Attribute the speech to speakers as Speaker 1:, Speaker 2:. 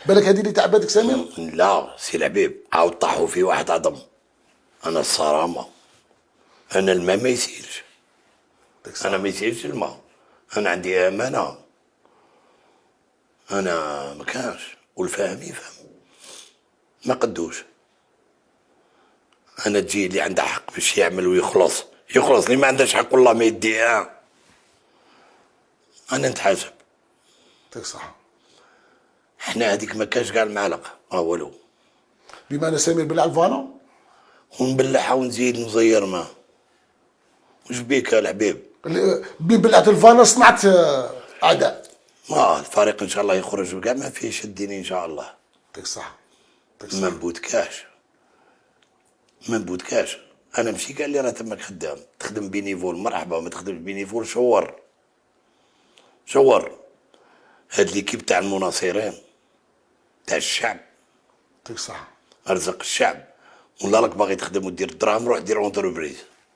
Speaker 1: بالك هذه اللي تعبتك سمير؟
Speaker 2: لا سي الحبيب، عاود طاحوا في واحد عظم. انا الصرامه، انا الماء ما يسيلش، انا ما يسيلش الماء، انا عندي امانه، انا ما كانش والفاهم يفهم ما قدوش. انا تجي اللي عنده حق باش يعمل ويخلص يخلص، اللي ما عندهش حق والله ما يديها. انا نتحاسب.
Speaker 1: يعطيك الصحة.
Speaker 2: احنا هذيك ما كانش كاع المعلقه والو،
Speaker 1: بما أنا سمير بالله على الفالون.
Speaker 2: ونبلعها ونزيد نزير ما. وش بيك يا الحبيب؟
Speaker 1: بلعت الفالون صنعت أعداء.
Speaker 2: ما الفريق ان شاء الله يخرج وكاع ما فيش الدين ان شاء الله.
Speaker 1: يعطيك الصحة. يعطيك
Speaker 2: ما
Speaker 1: الصحة.
Speaker 2: نبوتكاش ما نبوتكاش. انا ماشي قال لي راه تمك خدام، تخدم بينيفول مرحبا، ما تخدمش بينيفول شور. شور هاد ليكيب تاع المناصرين تاع الشعب،
Speaker 1: يعطيك الصحة.
Speaker 2: ارزق الشعب. ولا راك باغي تخدم ودير الدراهم روح دير اونتربريز.